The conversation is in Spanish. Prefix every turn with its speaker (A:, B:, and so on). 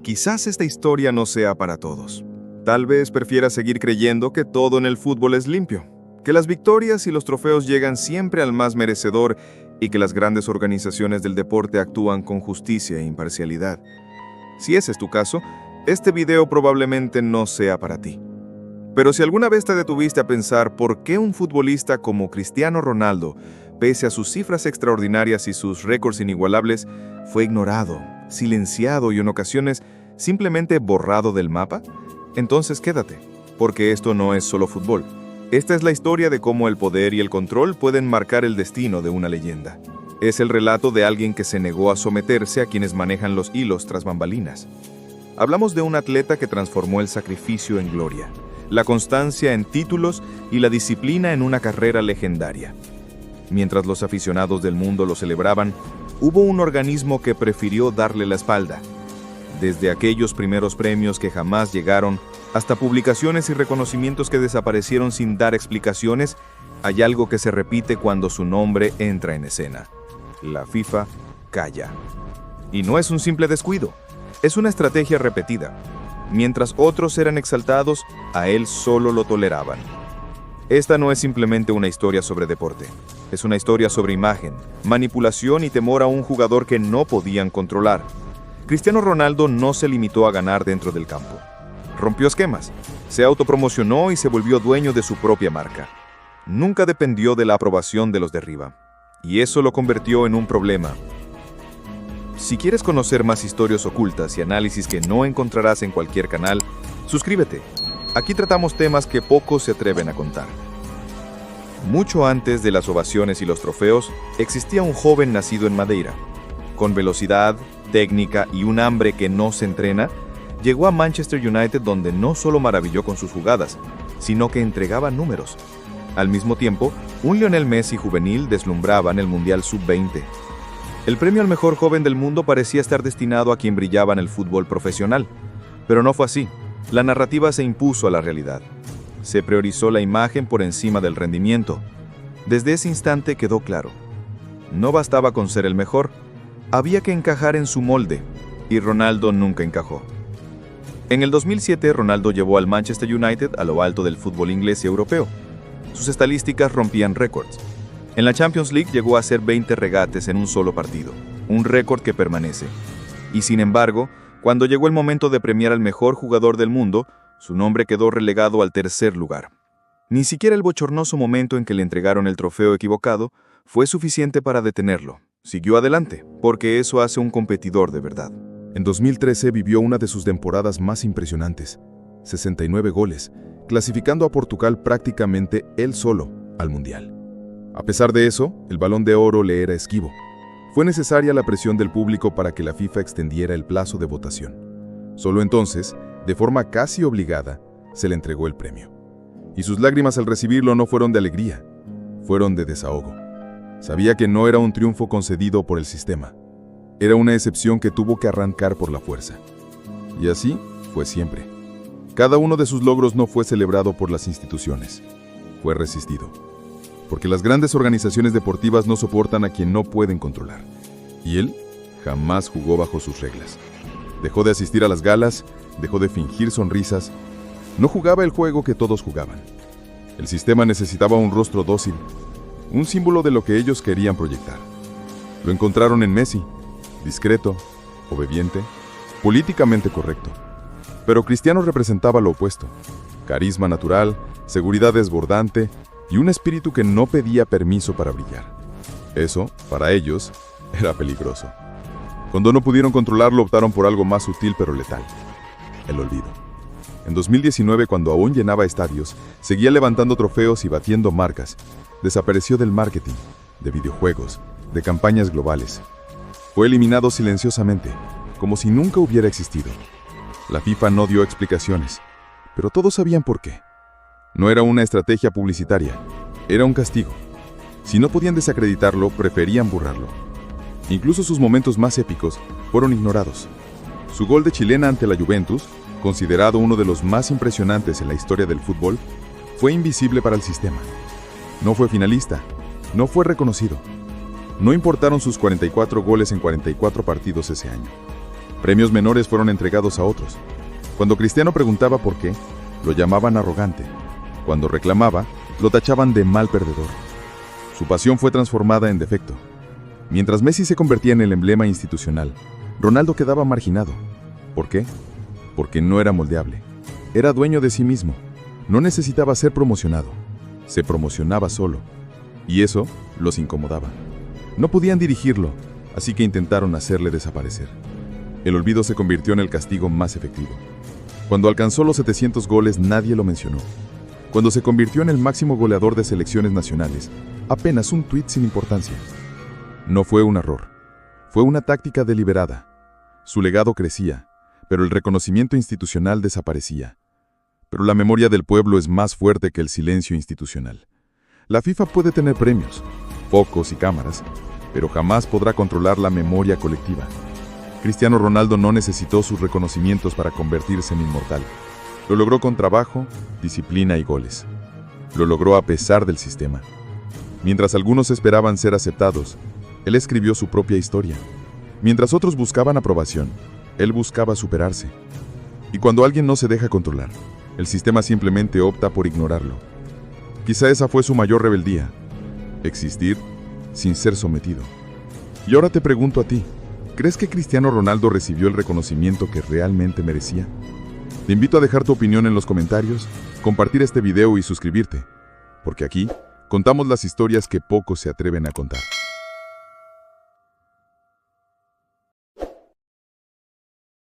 A: Quizás esta historia no sea para todos. Tal vez prefieras seguir creyendo que todo en el fútbol es limpio, que las victorias y los trofeos llegan siempre al más merecedor y que las grandes organizaciones del deporte actúan con justicia e imparcialidad. Si ese es tu caso, este video probablemente no sea para ti. Pero si alguna vez te detuviste a pensar por qué un futbolista como Cristiano Ronaldo, pese a sus cifras extraordinarias y sus récords inigualables, fue ignorado, silenciado y en ocasiones simplemente borrado del mapa, entonces quédate, porque esto no es solo fútbol. Esta es la historia de cómo el poder y el control pueden marcar el destino de una leyenda. Es el relato de alguien que se negó a someterse a quienes manejan los hilos tras bambalinas. Hablamos de un atleta que transformó el sacrificio en gloria, la constancia en títulos y la disciplina en una carrera legendaria. Mientras los aficionados del mundo lo celebraban, hubo un organismo que prefirió darle la espalda. Desde aquellos primeros premios que jamás llegaron, hasta publicaciones y reconocimientos que desaparecieron sin dar explicaciones, hay algo que se repite cuando su nombre entra en escena. La FIFA calla. Y no es un simple descuido, es una estrategia repetida. Mientras otros eran exaltados, a él solo lo toleraban. Esta no es simplemente una historia sobre deporte, es una historia sobre imagen, manipulación y temor a un jugador que no podían controlar. Cristiano Ronaldo no se limitó a ganar dentro del campo. Rompió esquemas, se autopromocionó y se volvió dueño de su propia marca. Nunca dependió de la aprobación de los de arriba, y eso lo convirtió en un problema. Si quieres conocer más historias ocultas y análisis que no encontrarás en cualquier canal, suscríbete. Aquí tratamos temas que pocos se atreven a contar. Mucho antes de las ovaciones y los trofeos, existía un joven nacido en Madeira. Con velocidad, técnica y un hambre que no se entrena, llegó a Manchester United, donde no solo maravilló con sus jugadas, sino que entregaba números. Al mismo tiempo, un Lionel Messi juvenil deslumbraba en el Mundial Sub-20. El premio al mejor joven del mundo parecía estar destinado a quien brillaba en el fútbol profesional, pero no fue así. La narrativa se impuso a la realidad. Se priorizó la imagen por encima del rendimiento. Desde ese instante quedó claro. No bastaba con ser el mejor, había que encajar en su molde, y Ronaldo nunca encajó. En el 2007, Ronaldo llevó al Manchester United a lo alto del fútbol inglés y europeo. Sus estadísticas rompían récords. En la Champions League llegó a hacer 20 regates en un solo partido, un récord que permanece. Y sin embargo, cuando llegó el momento de premiar al mejor jugador del mundo, su nombre quedó relegado al tercer lugar. Ni siquiera el bochornoso momento en que le entregaron el trofeo equivocado fue suficiente para detenerlo. Siguió adelante, porque eso hace un competidor de verdad.
B: En 2013 vivió una de sus temporadas más impresionantes, 69 goles, clasificando a Portugal prácticamente él solo al Mundial. A pesar de eso, el Balón de Oro le era esquivo. Fue necesaria la presión del público para que la FIFA extendiera el plazo de votación. Solo entonces, de forma casi obligada, se le entregó el premio. Y sus lágrimas al recibirlo no fueron de alegría, fueron de desahogo. Sabía que no era un triunfo concedido por el sistema. Era una excepción que tuvo que arrancar por la fuerza. Y así fue siempre. Cada uno de sus logros no fue celebrado por las instituciones. Fue resistido. Porque las grandes organizaciones deportivas no soportan a quien no pueden controlar. Y él jamás jugó bajo sus reglas. Dejó de asistir a las galas, dejó de fingir sonrisas. No jugaba el juego que todos jugaban. El sistema necesitaba un rostro dócil, un símbolo de lo que ellos querían proyectar. Lo encontraron en Messi, discreto, obediente, políticamente correcto. Pero Cristiano representaba lo opuesto: carisma natural, seguridad desbordante y un espíritu que no pedía permiso para brillar. Eso, para ellos, era peligroso. Cuando no pudieron controlarlo, optaron por algo más sutil pero letal: el olvido. En 2019, cuando aún llenaba estadios, seguía levantando trofeos y batiendo marcas. Desapareció del marketing, de videojuegos, de campañas globales. Fue eliminado silenciosamente, como si nunca hubiera existido. La FIFA no dio explicaciones, pero todos sabían por qué. No era una estrategia publicitaria, era un castigo. Si no podían desacreditarlo, preferían borrarlo. Incluso sus momentos más épicos fueron ignorados. Su gol de chilena ante la Juventus, considerado uno de los más impresionantes en la historia del fútbol, fue invisible para el sistema. No fue finalista, no fue reconocido. No importaron sus 44 goles en 44 partidos ese año. Premios menores fueron entregados a otros. Cuando Cristiano preguntaba por qué, lo llamaban arrogante. Cuando reclamaba, lo tachaban de mal perdedor. Su pasión fue transformada en defecto. Mientras Messi se convertía en el emblema institucional, Ronaldo quedaba marginado. ¿Por qué? Porque no era moldeable. Era dueño de sí mismo. No necesitaba ser promocionado. Se promocionaba solo. Y eso los incomodaba. No podían dirigirlo, así que intentaron hacerle desaparecer. El olvido se convirtió en el castigo más efectivo. Cuando alcanzó los 700 goles, nadie lo mencionó. Cuando se convirtió en el máximo goleador de selecciones nacionales, apenas un tuit sin importancia. No fue un error. Fue una táctica deliberada. Su legado crecía, pero el reconocimiento institucional desaparecía. Pero la memoria del pueblo es más fuerte que el silencio institucional. La FIFA puede tener premios, focos y cámaras, pero jamás podrá controlar la memoria colectiva. Cristiano Ronaldo no necesitó sus reconocimientos para convertirse en inmortal. Lo logró con trabajo, disciplina y goles. Lo logró a pesar del sistema. Mientras algunos esperaban ser aceptados, él escribió su propia historia. Mientras otros buscaban aprobación, él buscaba superarse. Y cuando alguien no se deja controlar, el sistema simplemente opta por ignorarlo. Quizá esa fue su mayor rebeldía: existir sin ser sometido. Y ahora te pregunto a ti, ¿crees que Cristiano Ronaldo recibió el reconocimiento que realmente merecía? Te invito a dejar tu opinión en los comentarios, compartir este video y suscribirte, porque aquí contamos las historias que pocos se atreven a contar.